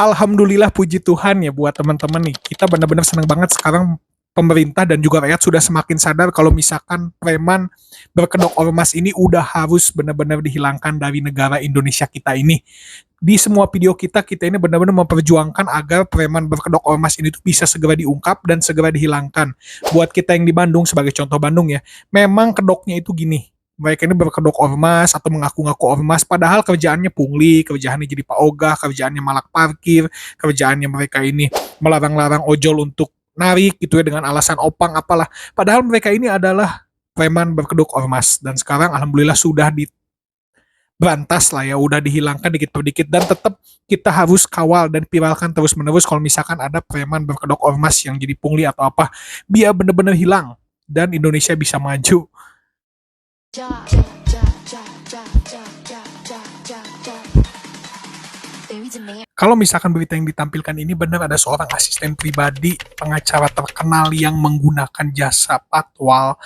Alhamdulillah puji Tuhan ya buat teman-teman nih. Kita benar-benar senang banget sekarang pemerintah dan juga rakyat sudah semakin sadar kalau misalkan preman berkedok ormas ini udah harus benar-benar dihilangkan dari negara Indonesia kita ini. Di semua video kita ini benar-benar memperjuangkan agar preman berkedok ormas ini tuh bisa segera diungkap dan segera dihilangkan. Buat kita yang di Bandung, sebagai contoh Bandung ya, memang kedoknya itu gini, mereka ini berkedok ormas atau mengaku-ngaku ormas, padahal kerjaannya pungli, kerjaannya jadi Pak Ogah, kerjaannya malak parkir, kerjaannya mereka ini melarang-larang ojol untuk narik gitu ya dengan alasan opang apalah. Padahal mereka ini adalah preman berkedok ormas dan sekarang alhamdulillah sudah diberantas lah ya, udah dihilangkan dikit per dikit dan tetap kita harus kawal dan viralkan terus-menerus kalau misalkan ada preman berkedok ormas yang jadi pungli atau apa, biar bener-bener hilang dan Indonesia bisa maju. Kalau misalkan berita yang ditampilkan ini benar ada seorang asisten pribadi pengacara terkenal yang menggunakan jasa patwal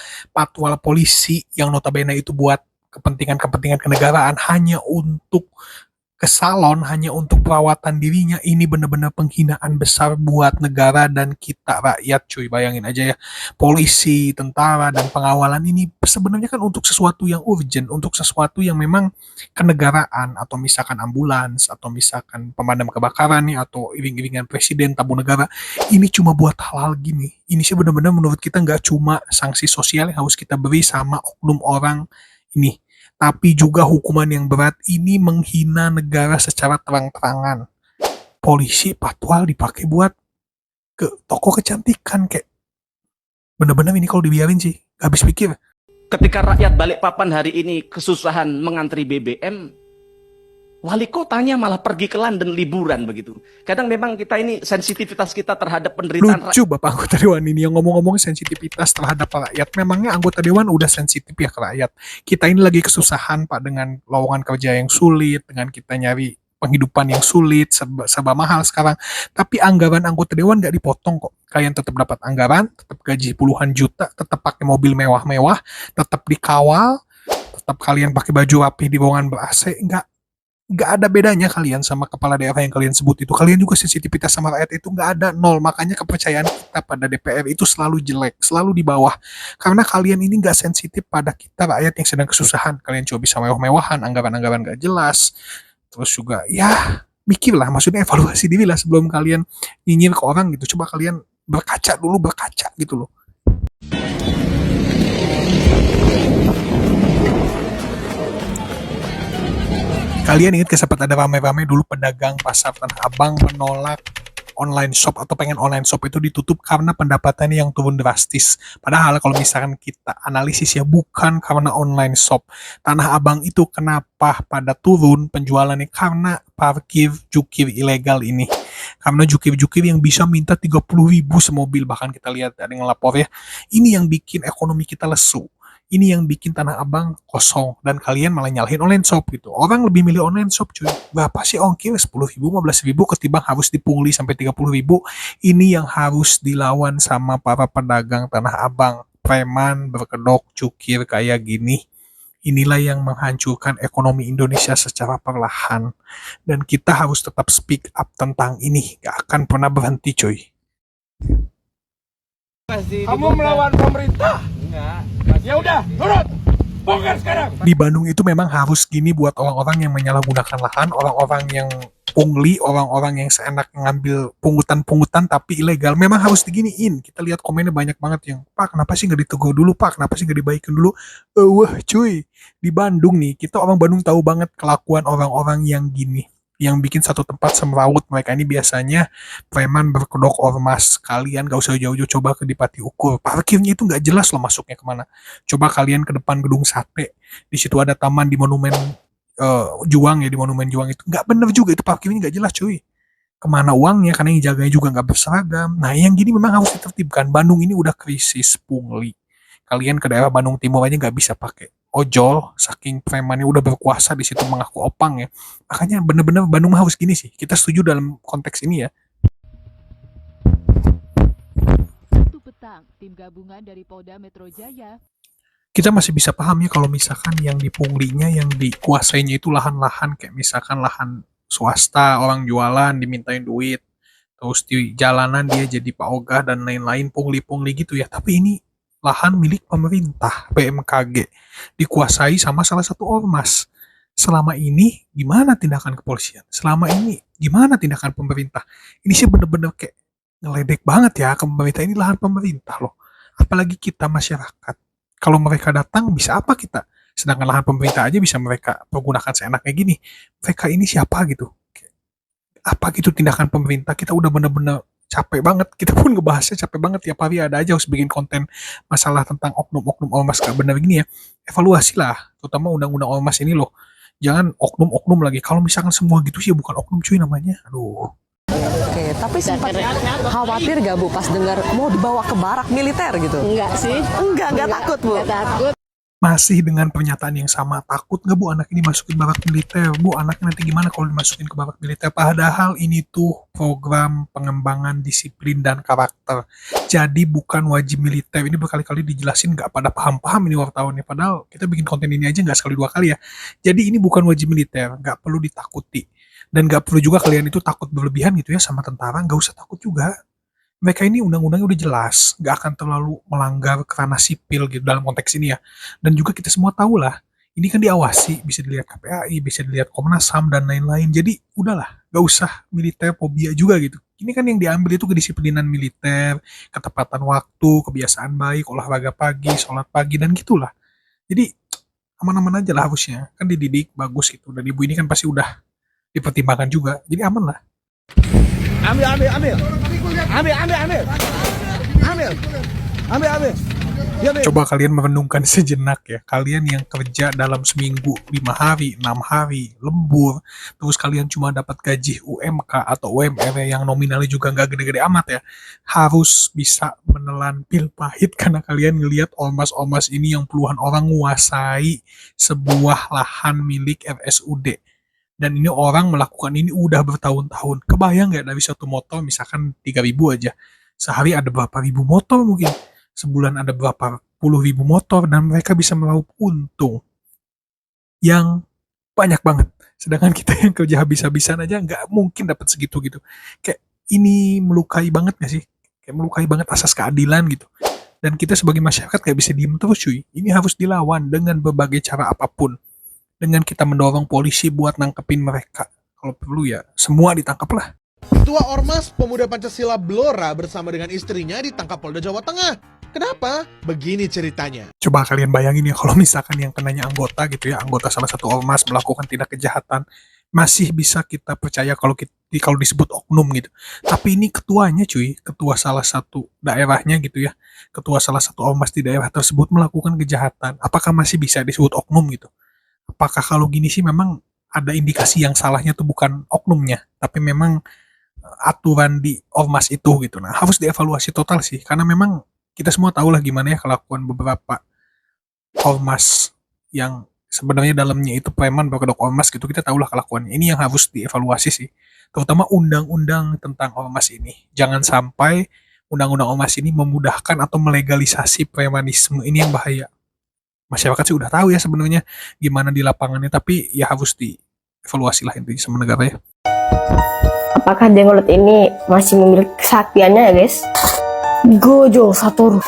polisi yang notabene itu buat kepentingan kenegaraan hanya untuk ke salon, hanya untuk perawatan dirinya, ini benar-benar penghinaan besar buat negara dan kita rakyat cuy. Bayangin aja ya, polisi, tentara, dan pengawalan ini sebenarnya kan untuk sesuatu yang urgent, untuk sesuatu yang memang kenegaraan, atau misalkan ambulans, atau misalkan pemadam kebakaran nih, atau iring-iringan presiden, tamu negara, ini cuma buat hal-hal gini. Ini sih benar-benar menurut kita nggak cuma sanksi sosial yang harus kita beri sama oknum orang ini, tapi juga hukuman yang berat. Ini menghina negara secara terang-terangan. Polisi patwal dipakai buat ke toko kecantikan, kayak bener-bener ini kalau dibiarin sih gak habis pikir. Ketika rakyat Balikpapan hari ini kesusahan mengantri BBM, wali kotanya malah pergi ke London liburan begitu. Kadang memang kita ini sensitivitas kita terhadap penderitaan lucu Bapak anggota Dewan ini yang ngomong-ngomong sensitivitas terhadap rakyat. Memangnya anggota Dewan udah sensitif ya ke rakyat? Kita ini lagi kesusahan Pak, dengan lowongan kerja yang sulit, dengan kita nyari penghidupan yang sulit, serba mahal sekarang. Tapi anggaran anggota Dewan gak dipotong kok. Kalian tetap dapat anggaran, tetap gaji puluhan juta, tetap pakai mobil mewah-mewah, tetap dikawal, tetap kalian pakai baju rapi di ruangan ber-AC. Nggak ada bedanya kalian sama kepala daerah yang kalian sebut itu. Kalian juga sensitivitas sama rakyat itu nggak ada, nol. Makanya kepercayaan kita pada DPR itu selalu jelek, selalu di bawah. Karena kalian ini nggak sensitif pada kita rakyat yang sedang kesusahan. Kalian cuma bisa mewah-mewahan, anggaran-anggaran nggak jelas. Terus juga ya mikirlah, maksudnya evaluasi diri lah sebelum kalian nyinyir ke orang gitu. Coba kalian berkaca gitu loh. Kalian ingat sempat ada rame-rame dulu pedagang pasar Tanah Abang menolak online shop atau pengen online shop itu ditutup karena pendapatannya yang turun drastis. Padahal kalau misalkan kita analisis ya, bukan karena online shop. Tanah Abang itu kenapa pada turun penjualannya? Karena parkir jukir ilegal ini. Karena jukir-jukir yang bisa minta 30.000 semobil, bahkan kita lihat ada yang lapor ya. Ini yang bikin ekonomi kita lesu. Ini yang bikin Tanah Abang kosong dan kalian malah nyalahin online shop gitu. Orang lebih milih online shop cuy. Berapa sih ongkir? 10.000, 15.000 ketimbang harus dipungli sampai 30.000. Ini yang harus dilawan sama para pedagang Tanah Abang. Preman berkedok cukir kayak gini. Inilah yang menghancurkan ekonomi Indonesia secara perlahan. Dan kita harus tetap speak up tentang ini. Gak akan pernah berhenti cuy. Kamu melawan pemerintah? Enggak. Ya udah, turun. Bongkar sekarang. Di Bandung itu memang harus gini buat orang-orang yang menyalahgunakan lahan, orang-orang yang pungli, orang-orang yang seenak ngambil pungutan-pungutan tapi ilegal. Memang harus diginiin. Kita lihat komennya banyak banget yang, Pak kenapa sih nggak ditegur dulu Pak, kenapa sih nggak dibaikin dulu. Wah cuy, di Bandung nih, kita orang Bandung tahu banget kelakuan orang-orang yang gini, yang bikin satu tempat semrawut. Mereka ini biasanya preman berkedok ormas. Kalian gak usah jauh-jauh, coba ke Dipati Ukur, parkirnya itu gak jelas loh masuknya kemana. Coba kalian ke depan gedung sate, di situ ada taman di monumen Juang ya, di monumen Juang itu gak bener juga, itu parkirnya gak jelas cuy. Kemana uangnya? Karena yang jaganya juga gak berseragam. Nah yang gini memang harus ditertibkan. Bandung ini udah krisis pungli. Kalian ke daerah Bandung Timur aja nggak bisa pakai ojol, saking premannya udah berkuasa di situ mengaku opang ya. Makanya bener-bener Bandung harus gini sih. Kita setuju dalam konteks ini ya. Sabtu petang, tim gabungan dari Polda Metro Jaya. Kita masih bisa paham ya kalau misalkan yang dipunglinya, yang dikuasainya itu lahan-lahan kayak misalkan lahan swasta, orang jualan dimintain duit, terus di jalanan dia jadi Pak Ogah dan lain-lain, pungli-pungli gitu ya. Tapi ini lahan milik pemerintah, BMKG, dikuasai sama salah satu ormas. Selama ini gimana tindakan kepolisian? Selama ini gimana tindakan pemerintah? Ini sih bener-bener kayak ngeledek banget ya ke pemerintah, ini lahan pemerintah loh. Apalagi kita masyarakat. Kalau mereka datang bisa apa kita? Sedangkan lahan pemerintah aja bisa mereka pergunakan seenaknya gini. Mereka ini siapa gitu? Apa gitu tindakan pemerintah? Kita udah bener-bener capek banget. Kita pun ngebahasnya capek banget. Tiap hari ada aja harus bikin konten masalah tentang oknum-oknum ormas gak bener gini ya. Evaluasi lah, terutama undang-undang ormas ini loh. Jangan oknum-oknum lagi. Kalau misalkan semua gitu sih bukan oknum cuy namanya. Aduh. Oke, tapi sempat khawatir gak Bu pas dengar mau dibawa ke barak militer gitu? Enggak sih. Enggak takut Bu? Enggak takut. Masih dengan pernyataan yang sama, takut nggak Bu anak ini masukin barak militer? Bu, anaknya nanti gimana kalau dimasukin ke barak militer? Padahal ini tuh program pengembangan disiplin dan karakter. Jadi bukan wajib militer. Ini berkali-kali dijelasin nggak pada paham-paham ini wartawannya. Padahal kita bikin konten ini aja nggak sekali dua kali ya. Jadi ini bukan wajib militer, nggak perlu ditakuti. Dan nggak perlu juga kalian itu takut berlebihan gitu ya sama tentara, nggak usah takut juga. Mereka ini undang-undangnya udah jelas, nggak akan terlalu melanggar kerana sipil gitu dalam konteks ini ya. Dan juga kita semua tahu lah, ini kan diawasi, bisa dilihat KPAI, bisa dilihat Komnas HAM dan lain-lain. Jadi udahlah, nggak usah militer fobia juga gitu. Ini kan yang diambil itu kedisiplinan militer, ketepatan waktu, kebiasaan baik, olahraga pagi, sholat pagi dan gitulah. Jadi aman-aman aja lah harusnya, kan dididik bagus gitu. Dan ibu ini kan pasti udah dipertimbangkan juga, jadi aman lah. Coba kalian merenungkan sejenak ya, kalian yang kerja dalam seminggu 5 hari, 6 hari, lembur, terus kalian cuma dapat gaji UMK atau UMR yang nominalnya juga nggak gede-gede amat ya, harus bisa menelan pil pahit karena kalian ngelihat ormas-ormas ini yang puluhan orang menguasai sebuah lahan milik RSUD. Dan ini orang melakukan ini udah bertahun-tahun. Kebayang nggak dari satu motor misalkan 3.000 aja. Sehari ada berapa ribu motor mungkin. Sebulan ada berapa puluh ribu motor. Dan mereka bisa meraup untung yang banyak banget. Sedangkan kita yang kerja habis-habisan aja nggak mungkin dapat segitu gitu. Kayak ini melukai banget nggak sih? Kayak melukai banget asas keadilan gitu. Dan kita sebagai masyarakat nggak bisa diem terus cuy. Ini harus dilawan dengan berbagai cara apapun. Dengan kita mendorong polisi buat nangkepin mereka. Kalau perlu ya, semua ditangkap lah. Ketua Ormas Pemuda Pancasila Blora bersama dengan istrinya ditangkap Polda Jawa Tengah. Kenapa? Begini ceritanya. Coba kalian bayangin ya, kalau misalkan yang kenanya anggota gitu ya, anggota salah satu ormas melakukan tindak kejahatan, masih bisa kita percaya kalau disebut oknum gitu. Tapi ini ketuanya cuy, ketua salah satu daerahnya gitu ya, ketua salah satu ormas di daerah tersebut melakukan kejahatan. Apakah masih bisa disebut oknum gitu? Apakah kalau gini sih memang ada indikasi yang salahnya tuh bukan oknumnya, tapi memang aturan di ormas itu gitu. Nah, harus dievaluasi total sih, karena memang kita semua tahu lah gimana ya kelakuan beberapa ormas yang sebenarnya dalamnya itu preman berkedok ormas gitu. Kita tahu lah kelakuannya. Ini yang harus dievaluasi sih, terutama undang-undang tentang ormas ini. Jangan sampai undang-undang ormas ini memudahkan atau melegalisasi premanisme. Ini yang bahaya. Masyarakat sih udah tahu ya sebenarnya gimana di lapangannya, tapi ya harus dievaluasi lah intinya sama negara ya. Apakah Jenglot ini masih memiliki kesaktiannya ya guys? Gojo Satoru.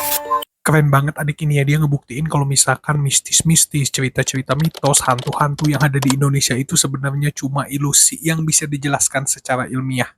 Keren banget adik ini ya, dia ngebuktiin kalau misalkan mistis-mistis, cerita-cerita mitos, hantu-hantu yang ada di Indonesia itu sebenarnya cuma ilusi yang bisa dijelaskan secara ilmiah.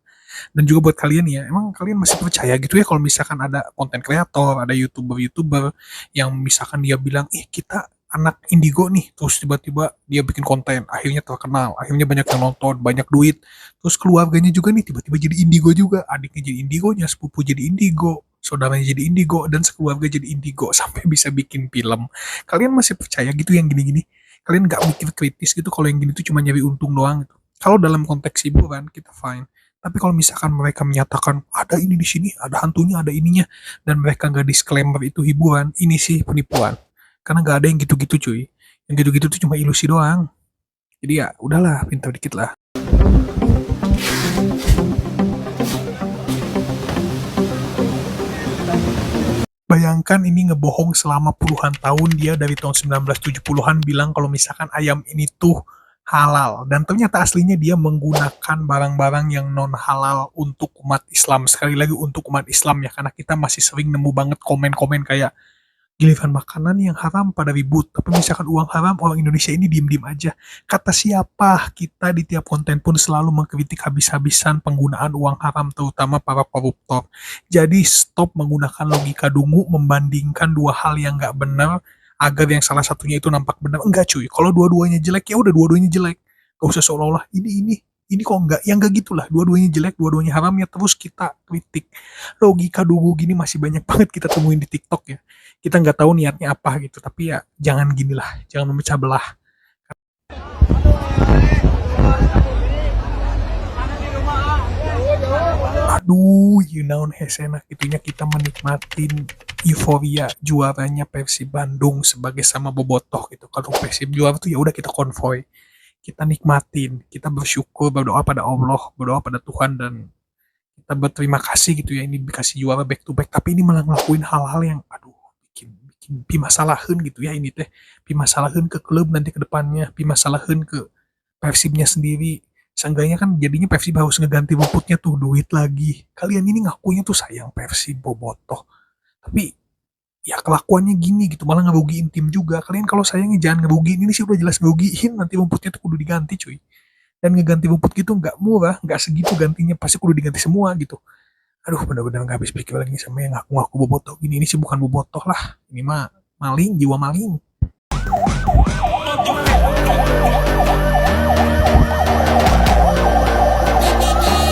Dan juga buat kalian ya, emang kalian masih percaya gitu ya kalau misalkan ada konten kreator, ada youtuber yang misalkan dia bilang, kita anak indigo nih, terus tiba-tiba dia bikin konten, akhirnya terkenal, akhirnya banyak yang nonton, banyak duit, terus keluarganya juga nih tiba-tiba jadi indigo juga, adiknya jadi indigonya, sepupu jadi indigo, saudaranya jadi indigo, dan sekeluarga jadi indigo, sampai bisa bikin film. Kalian masih percaya gitu yang gini-gini? Kalian gak mikir kritis gitu kalau yang gini tuh cuma nyari untung doang gitu? Kalau dalam konteks hiburan, kita fine. Tapi kalau misalkan mereka menyatakan ada ini di sini, ada hantunya, ada ininya, dan mereka nggak disclaimer itu hiburan, ini sih penipuan. Karena nggak ada yang gitu-gitu cuy. Yang gitu-gitu tuh cuma ilusi doang. Jadi ya udahlah, pintar dikit lah. Bayangkan ini ngebohong selama puluhan tahun, dia dari tahun 1970-an bilang kalau misalkan ayam ini tuh halal, dan ternyata aslinya dia menggunakan barang-barang yang non halal untuk umat Islam. Sekali lagi untuk umat Islam ya, karena kita masih sering nemu banget komen-komen kayak giliran makanan yang haram pada ribut, tapi misalkan uang haram orang Indonesia ini diem-diem aja. Kata siapa? Kita di tiap konten pun selalu mengkritik habis-habisan penggunaan uang haram, terutama para koruptor. Jadi stop menggunakan logika dungu membandingkan dua hal yang nggak benar agar yang salah satunya itu nampak benar. Enggak cuy, kalau dua-duanya jelek ya udah dua-duanya jelek. Gak usah seolah-olah ini kok enggak, yang enggak gitulah, dua-duanya jelek, dua-duanya haram ya terus kita kritik. Logika dungu gini masih banyak banget kita temuin di TikTok ya. Kita nggak tahu niatnya apa gitu, tapi ya jangan ginilah, jangan memecah belah. Aduh, you know enak itunya kita menikmatin euforia juaranya Persib Bandung sebagai sama bobotoh gitu. Kalau Persib juara tuh ya udah kita konvoy, kita nikmatin, kita bersyukur, berdoa pada Allah, berdoa pada Tuhan, dan kita berterima kasih gitu ya ini dikasih juara back to back. Tapi ini malah ngelakuin hal-hal yang aduh bikin pimasalaheun gitu ya, ini teh pimasalaheun ke klub nanti ke depannya, pimasalaheun ke Persibnya sendiri. Seenggaknya kan jadinya Persib harus ngeganti rumputnya tuh, duit lagi. Kalian ini ngakunya tuh sayang Persib bobotoh, tapi ya kelakuannya gini gitu, malah ngerugiin tim juga. Kalian kalau sayangnya jangan ngerugiin, ini sih udah jelas ngerugiin, nanti rumputnya tuh kudu diganti cuy. Dan ngeganti rumput gitu nggak murah, nggak segitu gantinya, pasti kudu diganti semua gitu. Aduh, bener-bener nggak habis pikir lagi sama yang ngaku-ngaku bobotoh gini. Ini sih bukan bobotoh lah, ini mah maling, jiwa maling.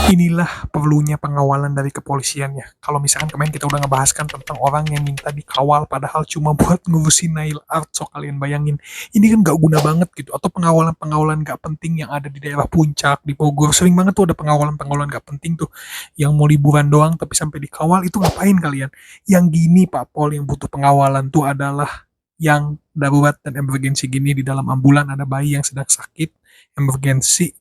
Inilah perlunya pengawalan dari kepolisian ya. Kalau misalkan kemarin kita udah ngebahaskan tentang orang yang minta dikawal padahal cuma buat ngurusin nail art, so kalian bayangin. Ini kan gak guna banget gitu. Atau pengawalan-pengawalan gak penting yang ada di daerah Puncak, di Bogor. Sering banget tuh ada pengawalan-pengawalan gak penting tuh. Yang mau liburan doang tapi sampai dikawal, itu ngapain kalian? Yang gini Pak Pol, yang butuh pengawalan tuh adalah yang darurat dan emergensi gini. Di dalam ambulan ada bayi yang sedang sakit, emergensi,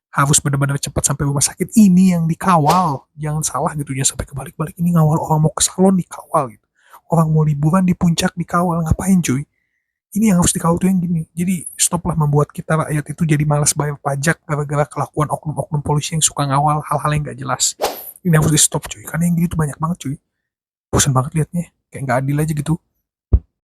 harus benar-benar cepat sampai rumah sakit, ini yang dikawal. Jangan salah gitu ya, sampai kebalik-balik ini ngawal orang mau ke salon dikawal gitu, orang mau liburan di puncak dikawal. Ngapain cuy? Ini yang harus dikawal tuh yang gini. Jadi stoplah membuat kita rakyat itu jadi malas bayar pajak gara-gara kelakuan oknum-oknum polisi yang suka ngawal hal-hal yang gak jelas. Ini harus di stop cuy, karena yang gitu banyak banget cuy. Bosan banget liatnya, kayak gak adil aja gitu.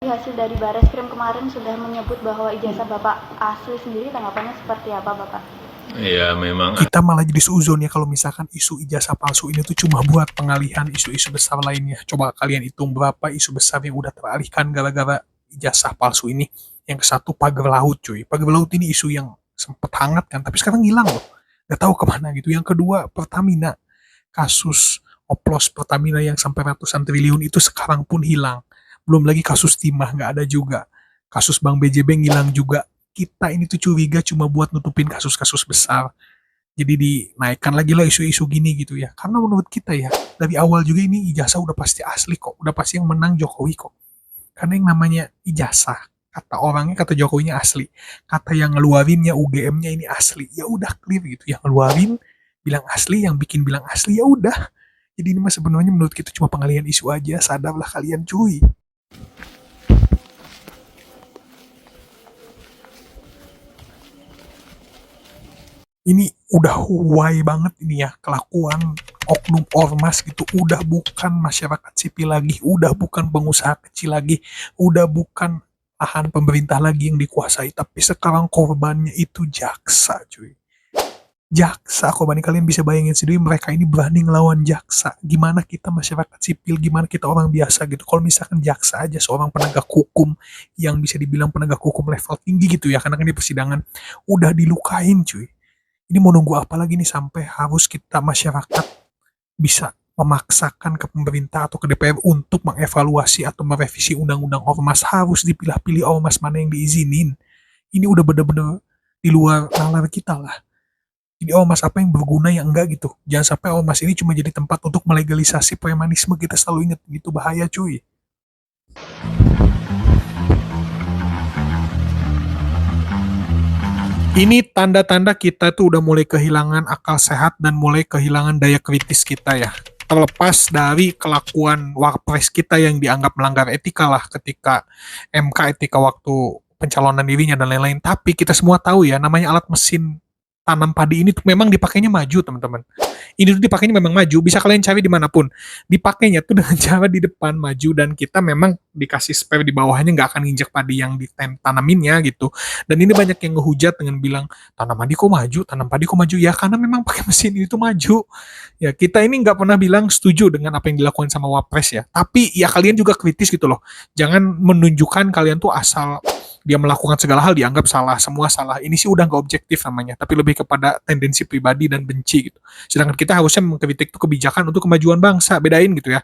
Hasil dari Bareskrim kemarin sudah menyebut bahwa ijazah Bapak asli sendiri, tanggapannya seperti apa Bapak? Iya memang. Kita malah jadi seuzon ya kalau misalkan isu ijazah palsu ini tuh cuma buat pengalihan isu-isu besar lainnya. Coba kalian hitung berapa isu besar yang udah teralihkan gara-gara ijazah palsu ini. Yang satu pagar laut cuy. Pagar laut ini isu yang sempet hangat kan, tapi sekarang hilang loh. Gak tahu kemana gitu. Yang kedua Pertamina. Kasus oplos Pertamina yang sampai ratusan triliun itu sekarang pun hilang. Belum lagi kasus timah gak ada juga. Kasus Bank BJB ngilang juga. Kita ini tuh curiga cuma buat nutupin kasus-kasus besar. Jadi dinaikkan lagi lah isu-isu gini gitu ya. Karena menurut kita ya, dari awal juga ini ijazah udah pasti asli kok. Udah pasti yang menang Jokowi kok. Karena yang namanya ijazah, kata orangnya, kata Jokowinya asli. Kata yang ngeluarinnya, UGM-nya ini asli. Ya udah clear gitu. Yang ngeluarin bilang asli, yang bikin bilang asli, ya udah. Jadi ini mah sebenarnya menurut kita cuma pengalihan isu aja. Sadarlah kalian cuy. Ini udah way banget ini ya, kelakuan oknum ormas gitu. Udah bukan masyarakat sipil lagi, udah bukan pengusaha kecil lagi, udah bukan lahan pemerintah lagi yang dikuasai, tapi sekarang korbannya itu jaksa cuy. Jaksa korban, kalian bisa bayangin sendiri, mereka ini berani ngelawan jaksa. Gimana kita masyarakat sipil, gimana kita orang biasa gitu. Kalau misalkan jaksa aja, seorang penegak hukum yang bisa dibilang penegak hukum level tinggi gitu ya, karena kan di persidangan udah dilukain cuy. Ini mau nunggu apa lagi nih sampai harus kita masyarakat bisa memaksakan ke pemerintah atau ke DPR untuk mengevaluasi atau merevisi undang-undang ormas. Harus dipilah-pilih ormas mana yang diizinin. Ini udah bener-bener di luar nalar kita lah. Jadi ormas apa yang berguna yang enggak gitu. Jangan sampai ormas ini cuma jadi tempat untuk melegalisasi premanisme. Kita selalu ingat, itu bahaya cuy. Ini tanda-tanda kita tuh udah mulai kehilangan akal sehat dan mulai kehilangan daya kritis kita ya. Terlepas dari kelakuan Wapres kita yang dianggap melanggar etika lah ketika MK etika waktu pencalonan dirinya dan lain-lain. Tapi kita semua tahu ya, namanya alat mesin tanam padi ini tuh memang dipakainya maju, teman-teman. Ini tuh dipakainya memang maju, bisa kalian cari dimanapun. Dipakainya tuh dengan cara di depan maju, dan kita memang dikasih spare di bawahnya, nggak akan nginjek padi yang ditanaminnya gitu. Dan ini banyak yang ngehujat dengan bilang, tanam padi kok maju, tanam padi kok maju. Ya karena memang pakai mesin itu maju. Ya kita ini nggak pernah bilang setuju dengan apa yang dilakukan sama Wapres ya. Tapi ya kalian juga kritis gitu loh. Jangan menunjukkan kalian tuh asal dia melakukan segala hal dianggap salah, semua salah. Ini sih udah nggak objektif namanya, tapi lebih kepada tendensi pribadi dan benci gitu. Sedangkan kita harusnya mengkritik itu kebijakan untuk kemajuan bangsa, bedain gitu ya.